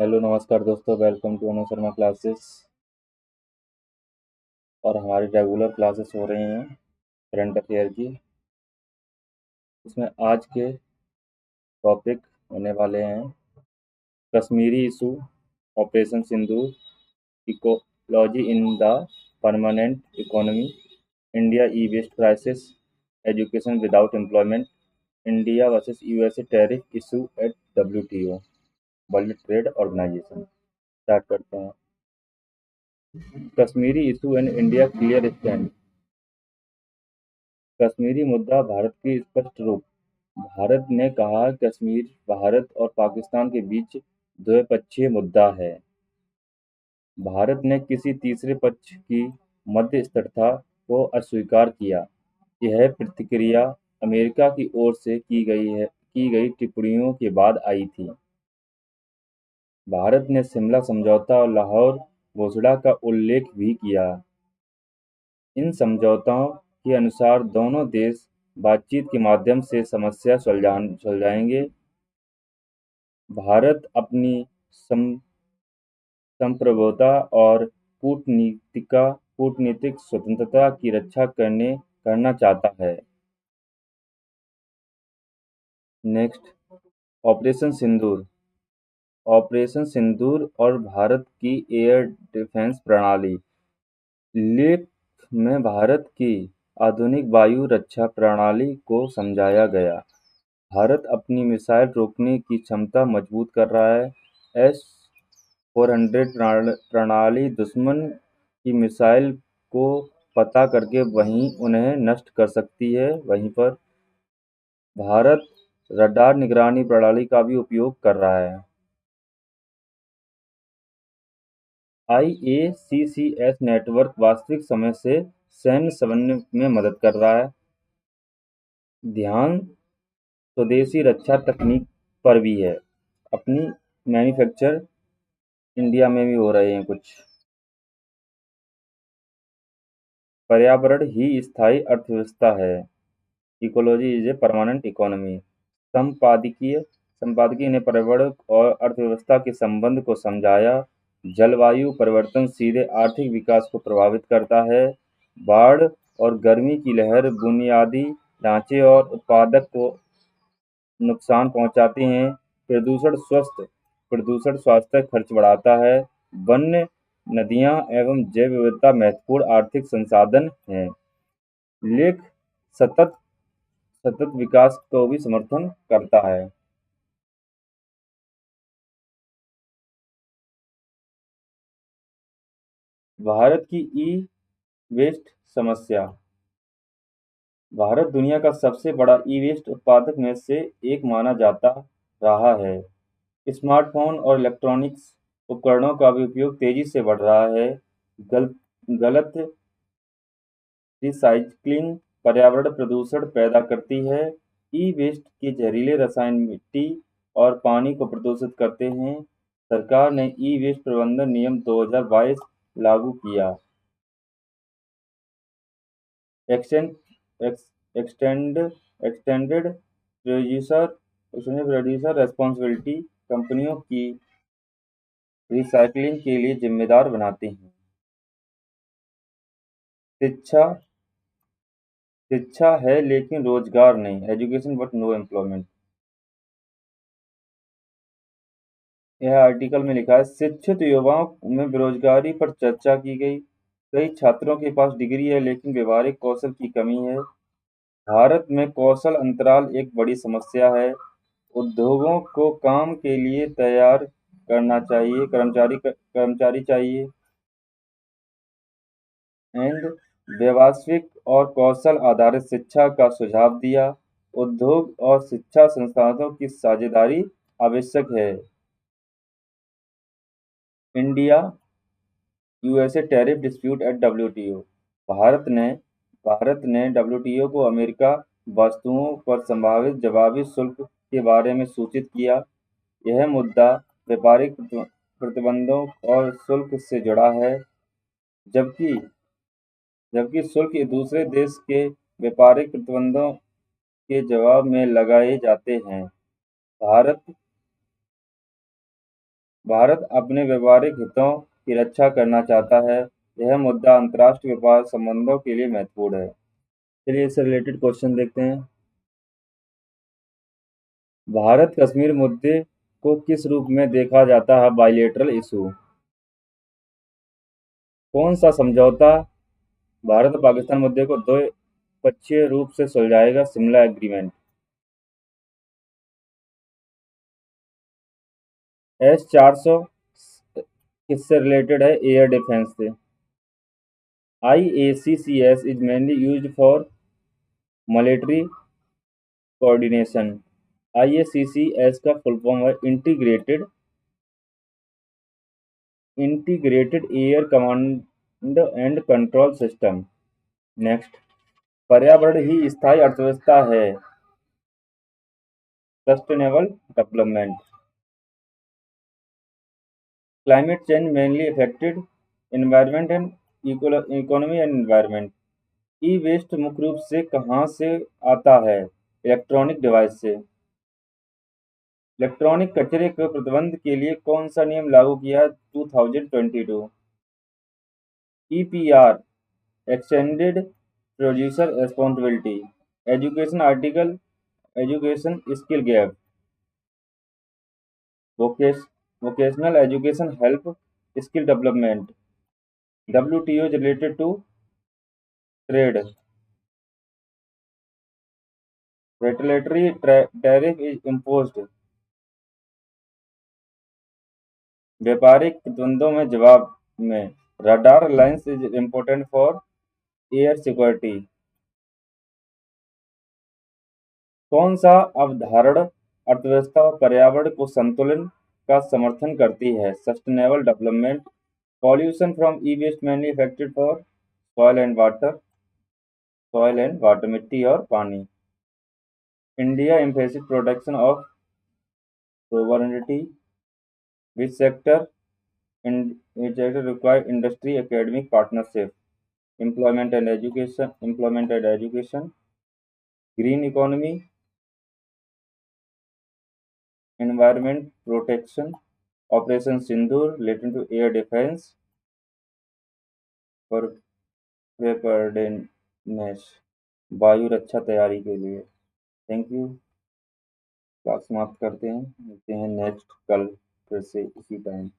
Hello नमस्कार दोस्तों, welcome to Anu Sharma classes. और हमारी रेगुलर क्लासेस हो रही हैं करंट अफेयर की। इसमें आज के टॉपिक होने वाले हैं Kashmiri issue, Operation Sindoor, ecology in the permanent economy, India e waste crisis, education without employment, India versus USA tariff issue at WTO, World Trade Organization. Start करते हैं। Kashmiri issue and India clear stand. Kashmiri मुद्दा भारत की स्पष्ट रूप। भारत ने कहा, कश्मीर भारत और पाकिस्तान के बीच द्विपक्षीय मुद्दा है। भारत ने किसी तीसरे पक्ष की मध्यस्थता को अस्वीकार किया। यह प्रतिक्रिया अमेरिका की ओर से की गई टिप्पणियों के बाद आई थी। भारत ने शिमला समझौता और लाहौर घोषणा का उल्लेख भी किया। इन समझौतों के अनुसार दोनों देश बातचीत के माध्यम से समस्या सुलझाएंगे। भारत अपनी संप्रभुता और कूटनीतिक स्वतंत्रता की रक्षा करना चाहता है। नेक्स्ट, ऑपरेशन सिंदूर। ऑपरेशन सिंदूर और भारत की एयर डिफेंस प्रणाली। लेख में भारत की आधुनिक वायु रक्षा प्रणाली को समझाया गया। भारत अपनी मिसाइल रोकने की क्षमता मजबूत कर रहा है। S-400 प्रणाली दुश्मन की मिसाइल को पता करके वहीं उन्हें नष्ट कर सकती है। वहीं पर भारत रडार निगरानी प्रणाली का भी उपयोग कर रहा है। IACCS नेटवर्क वास्तविक समय से सैन्य समन्वय में मदद कर रहा है। ध्यान स्वदेशी रक्षा तकनीक पर भी है। अपनी मैन्युफैक्चर इंडिया में भी हो रहे हैं कुछ। पर्यावरण ही स्थायी अर्थव्यवस्था है। Ecology is a permanent economy. संपादकीय ने पर्यावरण और अर्थव्यवस्था के संबंध को समझाया। जलवायु परिवर्तन सीधे आर्थिक विकास को प्रभावित करता है। बाढ़ और गर्मी की लहर बुनियादी ढांचे और उत्पादक को नुकसान पहुंचाती हैं। प्रदूषण स्वास्थ्य खर्च बढ़ाता है। वन्य नदियां एवं जैव विविधता महत्वपूर्ण आर्थिक संसाधन हैं। लेख सतत सतत विकास को भी समर्थन करता है। भारत की ई-वेस्ट समस्या। भारत दुनिया का सबसे बड़ा ई-वेस्ट उत्पादक में से एक माना जाता रहा है। स्मार्टफोन और इलेक्ट्रॉनिक्स उपकरणों का भी उपयोग तेजी से बढ़ रहा है। गलत रिसाइक्लिंग पर्यावरण प्रदूषण पैदा करती है। ई-वेस्ट के जहरीले रसायन मिट्टी और पानी को प्रदूषित करते हैं। सरकार ने ई-वेस्ट प्रबंधन नियम 2022 लागू किया। एक्सटेंड एक्सटेंडेड प्रोड्यूसर रेस्पॉन्सिबिलिटी कंपनियों की रिसाइक्लिंग के लिए जिम्मेदार बनाते हैं। शिक्षा शिक्षा है लेकिन रोजगार नहीं। Education but know employment. यह आर्टिकल में लिखा है, शिक्षित युवाओं में बेरोजगारी पर चर्चा की गई। कई छात्रों के पास डिग्री है लेकिन व्यवहारिक कौशल की कमी है। भारत में कौशल अंतराल एक बड़ी समस्या है। उद्योगों को काम के लिए तैयार करना चाहिए, कर्मचारी चाहिए। एंड व्यावसायिक और कौशल आधारित शिक्षा का सुझाव दिया। उद्योग और शिक्षा संस्थानों की साझेदारी आवश्यक है। India USA tariff dispute at WTO. Bharat ने डब्ल्यूटीओ को अमेरिका वस्तुओं पर संभावित जवाबी शुल्क के बारे में सूचित किया। यह मुद्दा व्यापारिक प्रतिबंधों और शुल्क से जुड़ा है, जबकि जबकि शुल्क दूसरे देश के व्यापारिक प्रतिबंधों के जवाब में लगाए जाते हैं। भारत भारत अपने व्यापारिक हितों की रक्षा करना चाहता है। यह मुद्दा अंतर्राष्ट्रीय व्यापार संबंधों के लिए महत्वपूर्ण है। चलिए इससे रिलेटेड क्वेश्चन देखते हैं। भारत कश्मीर मुद्दे को किस रूप में देखा जाता है? Bilateral issue. कौन सा समझौता भारत और पाकिस्तान मुद्दे को द्विपक्षीय रूप से सुलझाएगा? शिमला एग्रीमेंट। S-400 किससे रिलेटेड है? एयर डिफेंस से। IACCS is mainly used for military coordination. IACCS का फुल फॉर्म है integrated air command and control system. Next, पर्यावरण ही स्थायी अर्थव्यवस्था है। Sustainable development. Climate change mainly affected environment and economy and environment. E waste मुख्य रूप से कहाँ से आता है? इलेक्ट्रॉनिक डिवाइस से। इलेक्ट्रॉनिक कचरे के प्रतिबंध के लिए कौन सा नियम लागू किया? 2022। EPR extended producer responsibility. Education article education skill gap. Vocational education help skill development. WTO is related to trade. Retaliatory tariff is imposed. व्यापारिक प्रतिबंधों में जवाब में radar alliance is important for air security. कौन सा अवधारणा अर्थव्यवस्था और पर्यावरण को संतुलन का समर्थन करती है? Sustainable development. Pollution from e waste mainly effected for soil and water मिट्टी और पानी। India emphasis protection of sovereignty. Which sector require industry academic partnership. Employment and education, green economy, environment protection, Operation Sindoor relating to air defense, और preparedness वायु रक्षा तैयारी के लिए। Thank you. Class समाप्त करते हैं, मिलते हैं नेक्स्ट कल फिर से इसी टाइम।